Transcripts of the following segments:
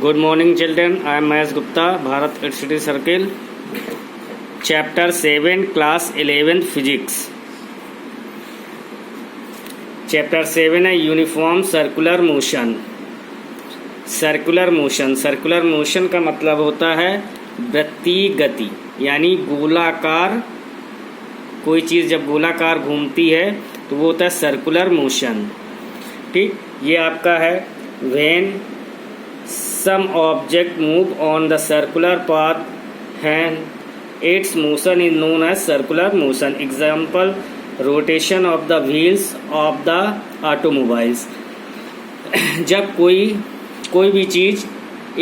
Good morning, children. I am Mahesh Gupta, Bharat University Circle. Chapter 7, Class 11th Physics. Chapter 7 है uniform circular motion. Circular motion. Circular motion का मतलब होता है वृत्तीय गति, यानी गोलाकार. कोई चीज़ जब गोलाकार घूमती है तो वो होता है सर्कुलर मोशन. ठीक, ये आपका है when some object move on the circular path and its motion is known as circular motion. Example, rotation of the wheels of the automobiles. जब कोई भी चीज़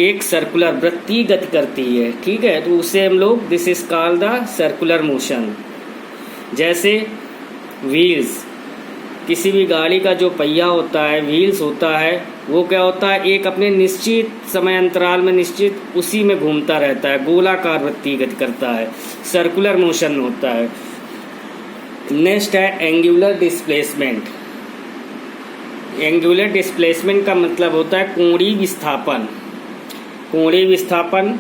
एक सर्कुलर वृत्तीय गति करती है, ठीक है, तो उसे हम लोग this is called the circular motion. जैसे व्हील्स, किसी भी गाड़ी का जो पहिया होता है, व्हील्स होता है, वो क्या होता है, एक अपने निश्चित समय अंतराल में निश्चित उसी में घूमता रहता है, गोलाकार वृत्तीय गति करता है, सर्कुलर मोशन में होता है. नेक्स्ट है एंगुलर डिस्प्लेसमेंट. एंगुलर डिस्प्लेसमेंट का मतलब होता है कोणीय विस्थापन. कोणीय विस्थापन,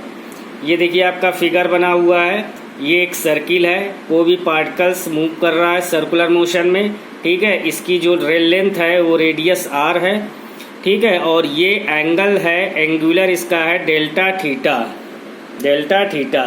ये देखिए आपका फिगर बना हुआ है, ये एक सर्किल है, कोई भी पार्टिकल्स मूव कर रहा है सर्कुलर मोशन में, ठीक है. इसकी जो लेंथ है वो रेडियस आर है, ठीक है, और ये एंगल है एंगुलर, इसका है डेल्टा थीटा. Delta theta.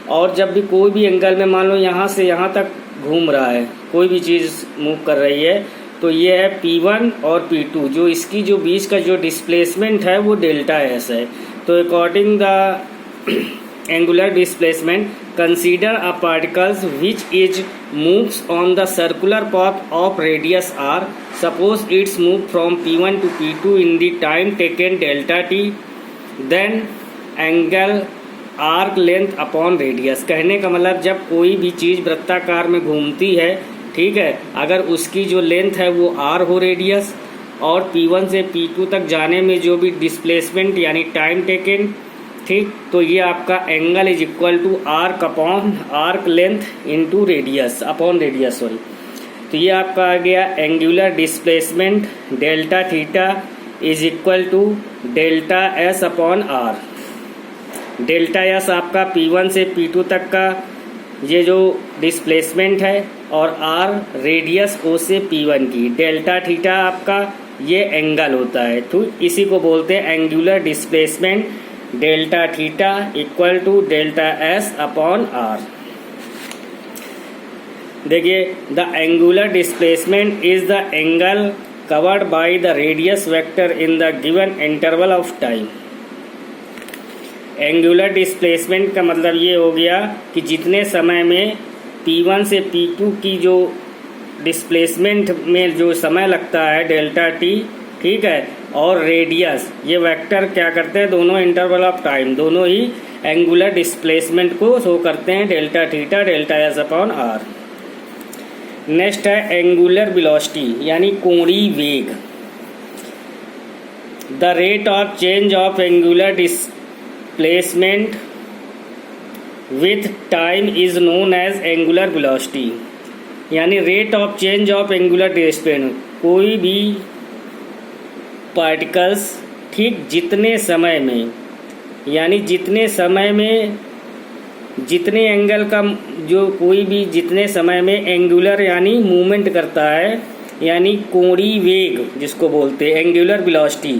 और जब भी कोई भी एंगल में मान लो यहाँ से यहाँ तक घूम रहा है, कोई भी चीज़ मूव कर रही है, तो ये है P1 और P2, जो इसकी जो बीच का जो डिस्प्लेसमेंट है वो डेल्टा एस है. तो according the angular displacement, consider a particles which is moves on the circular path of radius r. Suppose it's moved from P1 to P2 in the time taken delta t, then angle arc length upon radius. कहने का मतलब जब कोई भी चीज़ वृत्ताकार में घूमती है, ठीक है, अगर उसकी जो लेंथ है वो r हो रेडियस, और P1 से P2 तक जाने में जो भी डिस्प्लेसमेंट यानी टाइम टेकन, ठीक, तो ये आपका angle is equal to arc upon arc length into radius upon radius, sorry. तो ये आपका आ गया angular displacement delta theta is equal to delta S upon R. Delta S आपका P1 से P2 तक का ये जो डिस्प्लेसमेंट है, और आर रेडियस O से P1 की. डेल्टा थीटा आपका ये एंगल होता है, तो इसी को बोलते हैं angular displacement. Delta theta equal to delta S upon R. देखिए, the angular displacement is the angle covered by the radius vector in the given interval of time. Angular displacement का मतलब ये हो गया कि जितने समय में P1 से P2 की जो डिस्प्लेसमेंट में जो समय लगता है डेल्टा टी, ठीक है, और रेडियस, ये वेक्टर क्या करते हैं, दोनों इंटरवल ऑफ टाइम दोनों ही एंगुलर डिस्प्लेसमेंट को शो करते हैं, delta theta delta S upon R. Next है एंगुलर वेलोसिटी, यानी कोणीय वेग. The rate of change of angular displacement with time is known as angular velocity. यानी rate of change of angular displacement, कोई भी पार्टिकल्स, ठीक, जितने समय में, यानी जितने समय में जितने एंगल का जो कोई भी जितने समय में एंगुलर यानी मूवमेंट करता है, यानी कोणीय वेग जिसको बोलते हैं एंगुलर वेलोसिटी,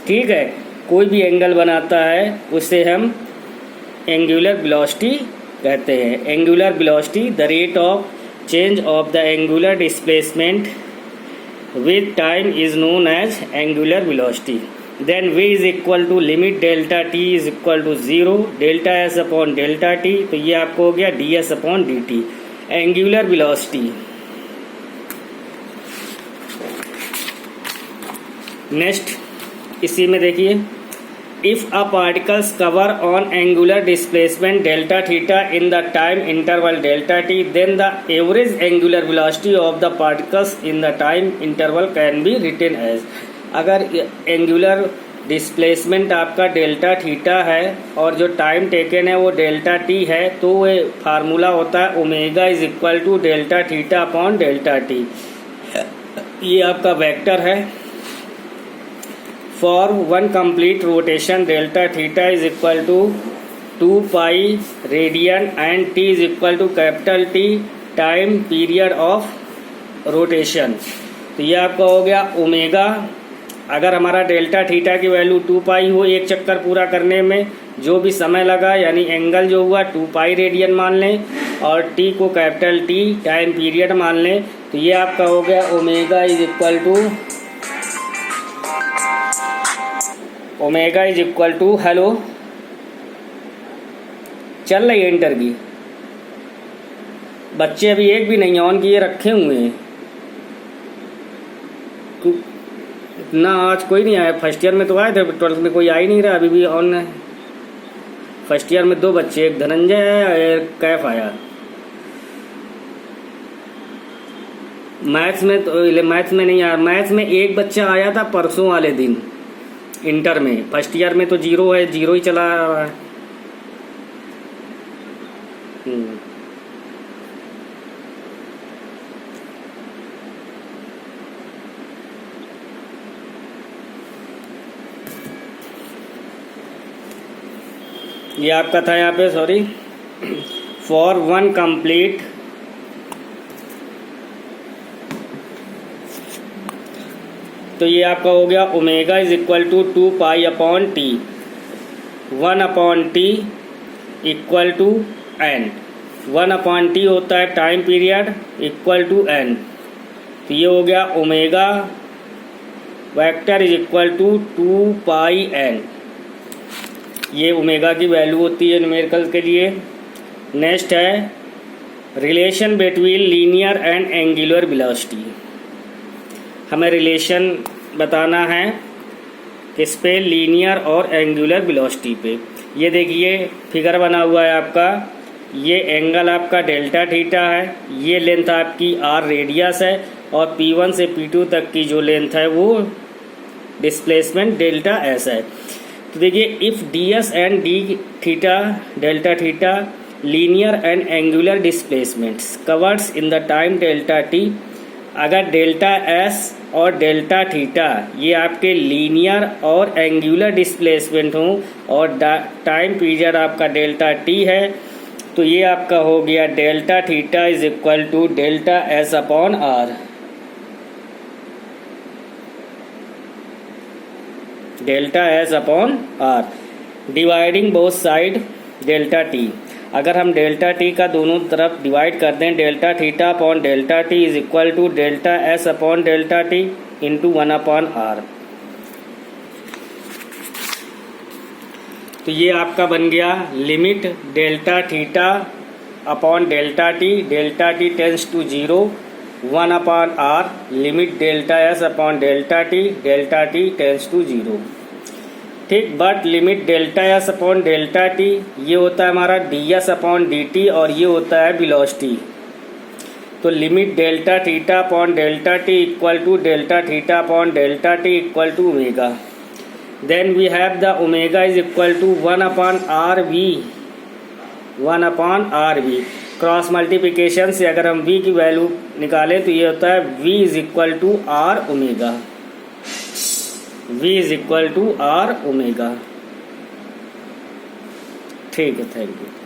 ठीक है, कोई भी एंगल बनाता है उसे हम एंगुलर वेलोसिटी कहते हैं. Angular velocity, the rate of change of the angular displacement with time is known as angular velocity. Then v is equal to limit delta t is equal to 0 delta s upon delta t. तो ये आपको हो गया ds upon dt. Angular velocity. Next इसी में देखिए, if a particles cover on angular displacement delta theta in the time interval delta t, then the average angular velocity of the particles in the time interval can be written as. अगर angular displacement आपका delta theta है और जो time taken है वो delta T है, तो वो फार्मूला होता है omega is equal to delta theta upon delta T. ये आपका वेक्टर है. For one complete rotation delta theta is equal to 2 pi radian and T is equal to capital T time period of rotation. तो ये आपका हो गया omega. अगर हमारा डेल्टा थीटा की वैल्यू 2 पाई हो एक चक्कर पूरा करने में जो भी समय लगा यानी एंगल जो हुआ 2 पाई रेडियन मान लें और टी को कैपिटल टी टाइम पीरियड मान लें। तो ये आपका हो गया omega is equal to hello चल रही है इंटर की। बच्चे अभी एक भी नहीं ऑन किए रखे हुए हैं। इतना आज कोई नहीं आया। फर्स्ट ईयर में तो आए थे, 12th में कोई आ ही नहीं रहा, अभी भी ऑन है। फर्स्ट ईयर में 2 बच्चे, एक धनंजय है और एक कैफ आया। मैथ्स में नहीं आया। मैथ्स में एक बच्चा आया था परसों वाले दिन इंटर में। फर्स्ट ईयर में तो 0 है, 0 ही चला रहा है। ये आपका था यहाँ पे, सॉरी, फॉर वन कंप्लीट तो ये आपका हो गया omega is equal to 2 pi upon T 1 upon T equal to N. 1 upon T होता है time period equal to N. तो ये हो गया omega vector is equal to 2 pi N. ये ओमेगा की वैल्यू होती है न्यूमेरिकल के लिए। नेक्स्ट है relation between linear and angular velocity. हमें रिलेशन बताना है किस पे, लीनियर और एंगुलर वेलोसिटी पे। ये देखिए फिगर बना हुआ है आपका। ये एंगल आपका डेल्टा थीटा है, ये लेंथ आपकी आर रेडियस है और P1 से P2 तक की जो लेंथ है वो डिस्प्लेसमेंट डेल्टा एस है। तो देखिए if D S and D theta delta theta linear and angular displacements covers in the time delta T. अगर डेल्टा एस और डेल्टा थीटा ये आपके लीनियर और एंगुलर डिस्प्लेसमेंट हों और टाइम पीरियड आपका डेल्टा टी है, तो ये आपका हो गया delta theta is equal to delta S upon R. Delta S upon R dividing both side delta T. अगर हम डेल्टा टी का दोनों तरफ डिवाइड कर दें, delta theta upon delta T is equal to delta S upon delta T into 1 upon R. तो ये आपका बन गया limit delta theta upon delta T tends to 0 1 upon R limit delta S upon delta T tends to 0। ठीक, but limit delta S upon delta T ये होता है हमारा D S upon D T और ये होता है वेलोसिटी। तो limit delta theta upon delta T equal to delta theta upon delta T equal to omega. Then we have the omega is equal to 1 upon R V. 1 upon R V cross multiplication से अगर हम v की value निकालें तो ये होता है v is equal to R omega. v is equal to R omega. ठीक है, थैंक यू।